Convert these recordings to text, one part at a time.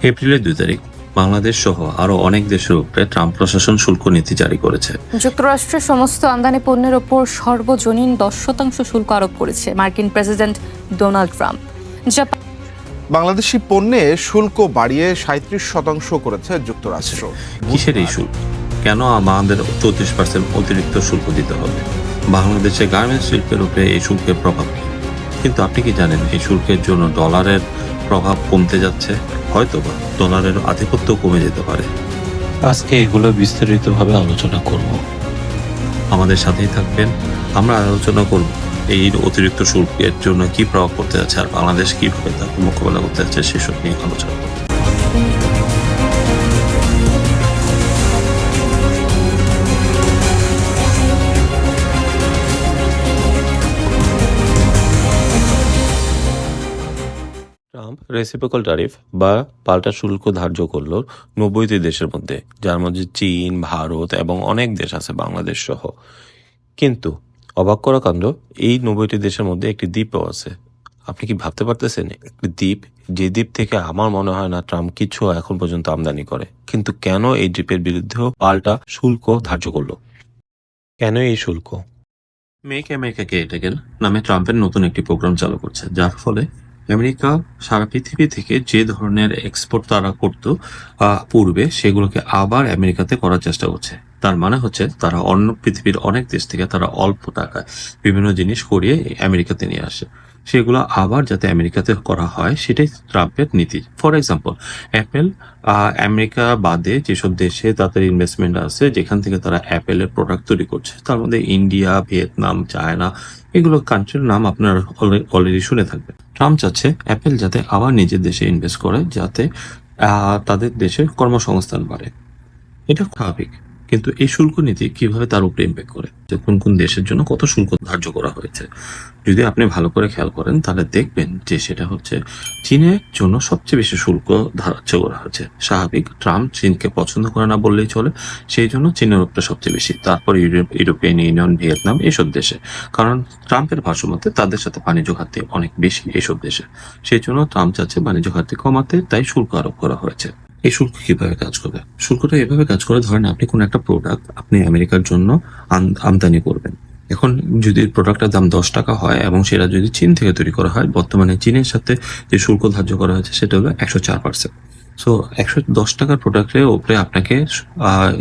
এপ্রিলের 2 তারিখ বাংলাদেশ সহ আরো অনেক দেশের উপরে ট্রাম্প প্রশাসন শুল্ক নীতি জারি করেছে। যুক্তরাষ্ট্রের সমস্ত আমদানি পণ্যের ওপর সর্বজনীন 10% শুল্ক আরোপ করেছে মার্কিন প্রেসিডেন্ট ডোনাল্ড ট্রাম্প। বাংলাদেশি পণ্যে শুল্ক বাড়িয়ে 37% করেছে যুক্তরাষ্ট্র। কিসের এই শুল্ক? কেন আমাদের 34% অতিরিক্ত শুল্ক দিতে হবে? বাংলাদেশে গার্মেন্টস শিল্পের উপরে এই শুল্কের প্রভাব কি? কিন্তু আপনি কি জানেন এই শুল্কের জন্য ডলারের প্রভাব কমতে যাচ্ছে? হয়তোবা ডলারের আধিপত্য কমে যেতে পারে। আজকে এগুলো বিস্তারিতভাবে আলোচনা করব। আমাদের সাথেই থাকবেন। আমরা আলোচনা করব এই অতিরিক্ত শুল্কের জন্য কি প্রভাব পড়তে যাচ্ছে আর বাংলাদেশ কিভাবে তাকে মোকাবেলা করতে যাচ্ছে সেসব নিয়ে আলোচনা করব। ট্রাম্প রেসিপ্রোকাল ট্যারিফ বা পাল্টা শুল্ক ধার্য করল 90টি দেশের মধ্যে, যার মধ্যে চীন, ভারত এবং অনেক দেশ আছে, বাংলাদেশ সহ। কিন্তু অবাক করা কাণ্ড, এই 90টি দেশের মধ্যে একটি দ্বীপও আছে। আপনি কি ভাবতে পারতেছেন? একটি দ্বীপ, যে দ্বীপ থেকে আমার মনে হয় না ট্রাম্প কিছু এখন পর্যন্ত আমদানি করে। কিন্তু কেন এই দ্বীপের বিরুদ্ধেও পাল্টা শুল্ক ধার্য করলো? কেন এই শুল্ক? মেক আমেরিকা গ্রেট এগেইন নামে ট্রাম্পের নতুন একটি প্রোগ্রাম চালু করছে, যার ফলে আমেরিকা সারা পৃথিবী থেকে যে ধরনের এক্সপোর্ট তারা করত পূর্বে, সেগুলোকে আবার আমেরিকাতে করার চেষ্টা করছে। তার মানে হচ্ছে তারা অন্য পৃথিবীর অনেক দেশ থেকে তারা অল্প টাকায় বিভিন্ন জিনিস করিয়ে আমেরিকাতে নিয়ে আসে, সেগুলো আবার যাতে আমেরিকাতে করা হয় সেটাই ট্রাম্পের নীতি। ফর এক্সাম্পল, অ্যাপেল আমেরিকা বাদে যেসব দেশে তাদের ইনভেস্টমেন্ট আছে, যেখান থেকে তারা অ্যাপেলের প্রোডাক্ট তৈরি করছে, তার মধ্যে ইন্ডিয়া, ভিয়েতনাম, চায়না, এগুলো কান্ট্রির নাম আপনারা অলরেডি শুনে থাকবেন। ট্রাম্প চাচ্ছে অ্যাপেল যাতে আবার নিজের দেশে ইনভেস্ট করে, যাতে তাদের দেশে কর্মসংস্থান বাড়ে। এটা স্বাভাবিক, কিন্তু এই শুল্ক নীতি কিভাবে তার উপরে ইম্প্যাক্ট করে, যে কোন কোন দেশের জন্য কত শুল্ক ধার্য করা হয়েছে, যদি আপনি ভালো করে খেয়াল করেন তাহলে দেখবেন যে সেটা হচ্ছে চীনের জন্য সবচেয়ে বেশি শুল্ক ধার্য করা হয়েছে। স্বাভাবিক, ট্রাম্প চীনকে পছন্দ করে না বললেই চলে, সেই জন্য চীনের উপরে সবচেয়ে বেশি, তারপর ইউরোপিয়ান ইউনিয়ন, ভিয়েতনাম, এইসব দেশে। কারণ ট্রাম্পের ভাষ্যমতে তাদের সাথে বাণিজ্য ঘাটতি অনেক বেশি এইসব দেশে, সেই জন্য ট্রাম্প চাচ্ছে বাণিজ্য ঘাটতি কমাতে, তাই শুল্ক আরোপ করা হয়েছে। এই শুল্ক কিভাবে কাজ করে? শুল্কটা এভাবে কাজ করে, ধরেন আপনি কোন একটা প্রোডাক্ট আপনি আমেরিকার জন্য আমদানি করবেন। এখন যদি প্রোডাক্টের দাম 10 টাকা হয় এবং সেটা যদি চীন থেকে তৈরি করা হয়, বর্তমানে চীনের সাথে যে শুল্ক ধার্য করা হয়েছে সেটা হলো 104%। সো 110 টাকার প্রোডাক্টের উপরে আপনাকে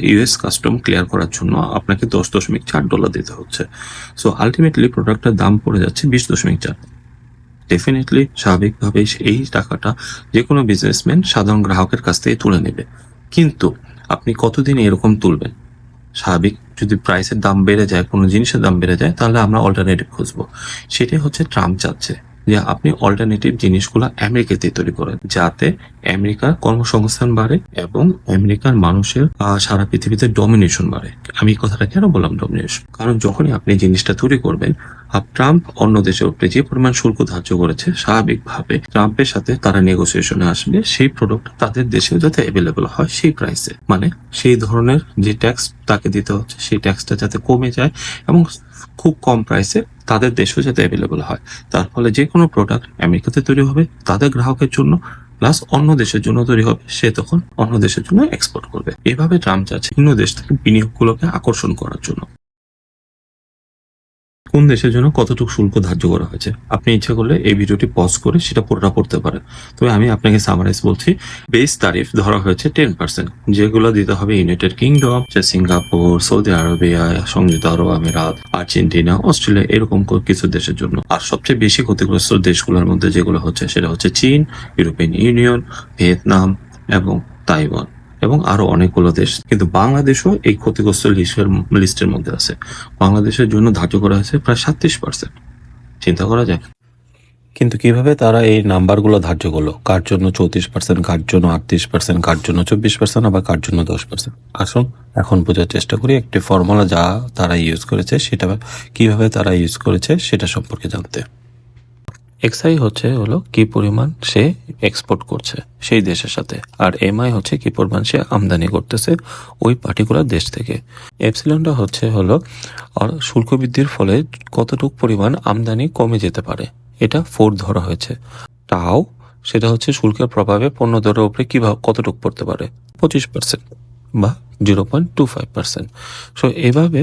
ইউএস কাস্টম ক্লিয়ার করার জন্য আপনাকে $10.4 দিতে হচ্ছে। সো আলটিমেটলি প্রোডাক্টের দাম পড়ে যাচ্ছে 20.4। ডেফিনেটলি স্বাভাবিকভাবেই এই টাকাটা যে কোনো বিজনেসম্যান সাধারণ গ্রাহকের কাছ থেকে তুলে নেবে। কিন্তু আপনি কতদিন এরকম তুলবেন? স্বাভাবিক, যদি প্রাইসের দাম বেড়ে যায়, কোনো জিনিসের দাম বেড়ে যায়, তাহলে আমরা অল্টারনেটিভ খুঁজবো। সেটাই হচ্ছে ট্রাম্প চাচ্ছে, যে আপনি অল্টারনেটিভ জিনিসগুলো আমেরিকাতে তৈরি করেন, যাতে আমেরিকার কর্মসংস্থান বাড়ে এবং আমেরিকার মানুষের সারা পৃথিবীতে ডমিনেশন বাড়ে। আমি এই কথাটা কেন বললাম ডমিনেশন? কারণ যখনই আপনি জিনিসটা তৈরি করবেন, ট্রাম্প অন্য দেশের উপরে যে পরিমাণ শুল্ক ধার্য করেছে, স্বাভাবিকভাবে ট্রাম্পের সাথে তারা নেগোসিয়েশনে আসবে সেই প্রোডাক্ট তাদের দেশেও যাতে অ্যাভেলেবল হয় সেই প্রাইসে, মানে সেই ধরনের যে ট্যাক্স তাকে দিতে হচ্ছে সেই ট্যাক্সটা যাতে কমে যায় এবং খুব কম প্রাইসে তাদের দেশেও যাতে অ্যাভেলেবল হয়। তার ফলে যে কোনো প্রোডাক্ট আমেরিকাতে তৈরি হবে তাদের গ্রাহকের জন্য, প্লাস অন্য দেশের জন্য তৈরি হবে, সে তখন অন্য দেশের জন্য এক্সপোর্ট করবে। এভাবে ট্রাম্প চাচ্ছে ভিন্ন দেশ থেকে বিনিয়োগগুলোকে আকর্ষণ করার জন্য। কোন দেশের জন্য কতটুকু শুল্ক ধার্য করা হয়েছে, আপনি ইচ্ছা করলে এই ভিডিওটি পজ করে সেটা পুরোটা পড়তে পারেন। তবে আমি আপনাকে সামারাইজ বলছি। বেস তারিফ ধরা হয়েছে 10%, যেগুলো দিতে হবে United kingdom, Singapore, Saudi Arabia, সংযুক্ত আরব আমিরাত, আর্জেন্টিনা, অস্ট্রেলিয়া, এরকম কিছু দেশের জন্য। আর সবচেয়ে বেশি ক্ষতিগ্রস্ত দেশগুলোর মধ্যে যেগুলো হচ্ছে সেটা হচ্ছে চীন, ইউরোপিয়ান ইউনিয়ন, ভিয়েতনাম এবং তাইওয়ান এবং আরো অনেকগুলো দেশ। কিন্তু বাংলাদেশও এই ক্ষতিগ্রস্ত লিস্টের মধ্যে আছে। বাংলাদেশের জন্য ধার্য করা হয়েছে প্রায় 37%। চিন্তা করা যায়। কিন্তু কিভাবে তারা এই নাম্বারগুলো ধার্য করলো? কার জন্য 34%, কার জন্য 38%, কার জন্য 24%, আবার কার জন্য 10%? আসুন এখন বোঝার চেষ্টা করি একটি ফর্মুলা যা তারা ইউজ করেছে, সেটা কিভাবে তারা ইউজ করেছে সেটা সম্পর্কে জানতে। এক্সআই হলো কি পরিমাণ সে এক্সপোর্ট করছে সেই দেশের সাথে, আর এমআই হচ্ছে কি পরিমাণ সে আমদানি করতেছে ওই পার্টিকুলার দেশ থেকে। এপসিলনটা হলো শুল্ক বৃদ্ধির ফলে কতটুকু পরিমাণ আমদানি কমে যেতে পারে, এটা 4 ধরা হয়েছে। টাও সেটা হচ্ছে শুল্কের প্রভাবে পণ্য দরের উপরে কিভাবে কতটুকু পড়তে পারে, 25% বা 0.25%। সো এভাবে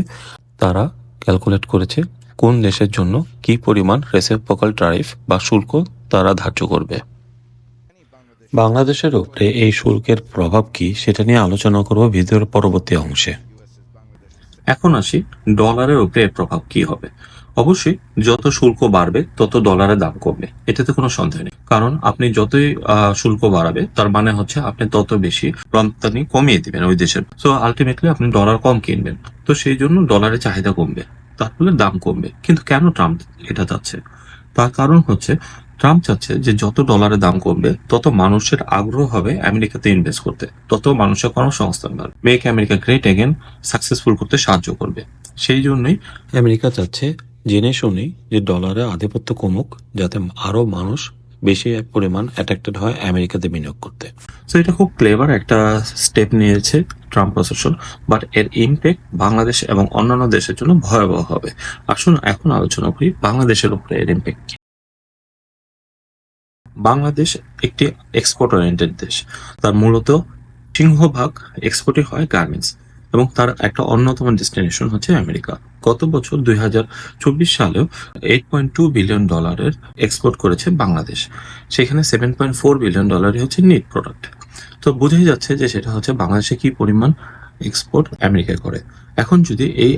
তারা ক্যালকুলেট করেছে কোন দেশের জন্য কি পরিমাণ রেসিপ্রোকাল ট্যারিফ বা শুল্ক তারা ধার্য করবে। বাংলাদেশের উপরে এই শুল্কের প্রভাব কি সেটা নিয়ে আলোচনা করব ভিডিওর পরবর্তী অংশে। এখন আসি ডলারের উপরে এর প্রভাব কি হবে। অবশ্যই যত শুল্ক বাড়বে তত ডলারের দাম কমবে, এটাতে কোনো সন্দেহ নেই। কারণ আপনি যতই শুল্ক বাড়াবে তার মানে হচ্ছে আপনি তত বেশি রপ্তানি কমিয়ে দিবেন ওই দেশের। সো আলটিমেটলি আপনি ডলার কম কিনবেন, তো সেই জন্য ডলারের চাহিদা কমবে, তার ফলে দাম কমবে। কিন্তু কেন ট্রাম্প এটা চাচ্ছে? তার কারণ হচ্ছে ট্রাম্প চাচ্ছে যে যত ডলারের দাম কমবে তত মানুষের আগ্রহ হবে আমেরিকাতে ইনভেস্ট করতে, তত মানুষের কর্মসংস্থান বাড়বে, make America great again successful করতে সাহায্য করবে। সেই জন্যই আমেরিকা চাচ্ছে জেনে শুনেই যে ডলারের আধিপত্য কমুক, যাতে আরো মানুষ বেশি পরিমাণ অ্যাট্রাক্টেড হয় আমেরিকাতে বিনিয়োগ করতে। সো এটা খুব ক্লেভার একটা স্টেপ নিয়েছে ট্রাম্প প্রশাসন, বাট এর ইম্প্যাক্ট বাংলাদেশ এবং অন্যান্য দেশের জন্য ভয়াবহ হবে। আসুন এখন আলোচনা করি বাংলাদেশের উপরে এর ইম্প্যাক্ট কি। বাংলাদেশ একটি এক্সপোর্ট ওরিয়েন্টেড দেশ, তার মূলত সিংহভাগ এক্সপোর্টই হয় গার্মেন্টস, এবং তার একটা অন্যতম ডেস্টিনেশন হচ্ছে আমেরিকা। গত বছর 2024 সালেও $8.2 বিলিয়ন এক্সপোর্ট করেছে বাংলাদেশ, সেখানে $7.4 বিলিয়ন হচ্ছে নিট প্রোডাক্ট। তো বোঝাই যাচ্ছে যে সেটা হচ্ছে বাংলাদেশে কি পরিমাণ এক্সপোর্ট আমেরিকা করে। এখন যদি এই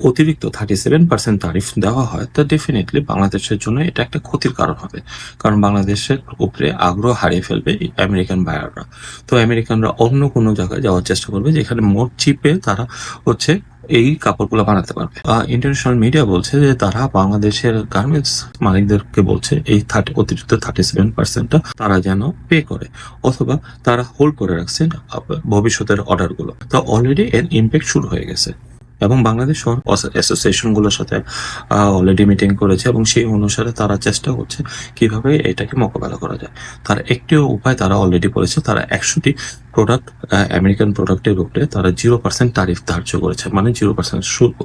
অতিরিক্ত 37% তারিফ দেওয়া হয় তা ডেফিনেটলি বাংলাদেশের জন্য এটা একটা ক্ষতির কারণ হবে, কারণ বাংলাদেশের উপরে আগ্রহ হারিয়ে ফেলবে আমেরিকান বায়াররা। তো আমেরিকানরা অন্য কোনো জায়গায় যাওয়ার চেষ্টা করবে যেখানে মোর চিপে তারা হচ্ছে এই কাপড়গুলো বানাতে পারবে। ইন্টারন্যাশনাল মিডিয়া বলছে যে তারা বাংলাদেশের গার্মেন্টস মালিকদেরকে বলছে এই অতিরিক্ত 37%টা তারা যেন পে করে, অথবা তারা হোল্ড করে রাখছে ভবিষ্যতের অর্ডারগুলো। তো অলরেডি এর ইম্প্যাক্ট শুরু হয়ে গেছে, এবং বাংলাদেশ অ্যাসোসিয়েশন গুলোর সাথে অলরেডি মিটিং করেছে, এবং সেই অনুসারে তারা চেষ্টা করছে কিভাবে এটাকে মোকাবেলা করা যায়। তার একটি উপায় তারা অলরেডি করেছে, তারা 100টি প্রোডাক্ট আমেরিকান প্রোডাক্টের উপরে তারা 0% তারিফ ধার্য করেছে, মানে 0% শুল্ক।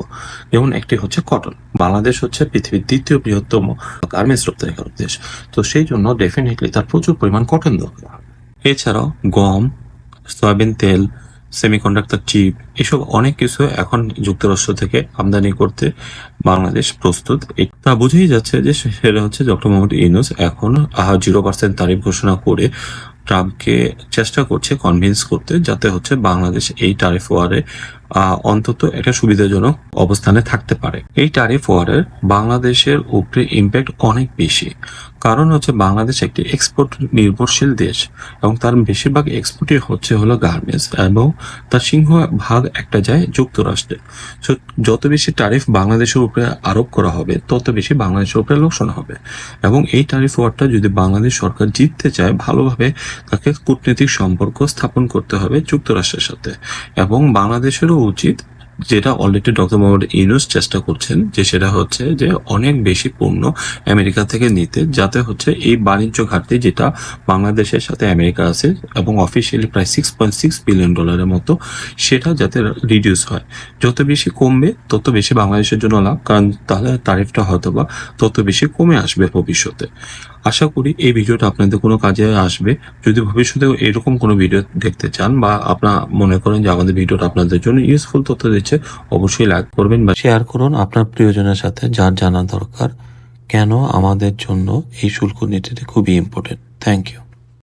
যেমন একটি হচ্ছে কটন, বাংলাদেশ হচ্ছে পৃথিবীর দ্বিতীয় বৃহত্তম গার্মেন্টস রপ্তানিকারক দেশ, তো সেই জন্য ডেফিনেটলি তার প্রচুর পরিমাণ কটন দরকার। এছাড়াও গম, সয়াবিন তেল, সেমিকন্ডাক্টর চিপ, এসব অনেক কিছু এখন যুক্তরাষ্ট্র থেকে আমদানি করতে বাংলাদেশ প্রস্তুত। তা বুঝেই যাচ্ছে যে সেটা হচ্ছে ডক্টর মোহাম্মদ ইউনূস এখন 0% তারিফ ঘোষণা করে ট্রাম্পকে চেষ্টা করছে কনভিন্স করতে, যাতে হচ্ছে বাংলাদেশ এই টারিফ ওয়ারে অন্তত একটা সুবিধাজনক অবস্থানে থাকতে পারে। এই টারিফ ওয়ারের বাংলাদেশের উপরে ইম্প্যাক্ট অনেক বেশি, কারণ হচ্ছে বাংলাদেশ একটি এক্সপোর্ট নির্ভরশীল দেশ, এবং তার বেশিরভাগ এক্সপোর্টই হচ্ছে হলো গার্মেন্টস, এবং তার সিংহভাগ একটা যায় যুক্তরাষ্ট্রে। যত বেশি টারিফ বাংলাদেশের উপরে আরোপ করা হবে তত বেশি বাংলাদেশের উপরে লোকসান হবে, এবং এই টারিফ ওয়ারটা যদি বাংলাদেশ সরকার জিততে চায় ভালোভাবে তাকে কূটনৈতিক সম্পর্ক স্থাপন করতে হবে যুক্তরাষ্ট্রের সাথে। এবং বাংলাদেশেরও উচিত, যেটা অলরেডি ডক্টর মোহাম্মদ ইউনূস চেষ্টা করছেন, যে সেটা হচ্ছে যে অনেক বেশি পণ্য আমেরিকা থেকে নিতে, যাতে হচ্ছে এই বাণিজ্য ঘাটতি যেটা বাংলাদেশের সাথে আমেরিকা আছে এবং অফিসিয়ালি প্রায় $6.6 বিলিয়ন মতো, সেটা যাতে রিডিউস হয়। যত বেশি কমবে তত বেশি বাংলাদেশের জন্য লাভ, কারণ তাহলে তারিফটা হয়তো বা তত বেশি কমে আসবে ভবিষ্যতে। আশা করি এই ভিডিওটা আপনাদের কোনো কাজে আসবে। যদি ভবিষ্যতে এরকম কোনো ভিডিও দেখতে চান, বা আপনারা মনে করেন যে আমাদের ভিডিওটা আপনাদের জন্য ইউজফুল তথ্য দিচ্ছে, অবশ্যই লাইক করবেন বা শেয়ার করুন আপনার প্রিয়জনের সাথে, যার জানা দরকার কেন আমাদের জন্য এই শুল্ক নীতিটি খুবই ইম্পর্টেন্ট। Thank you.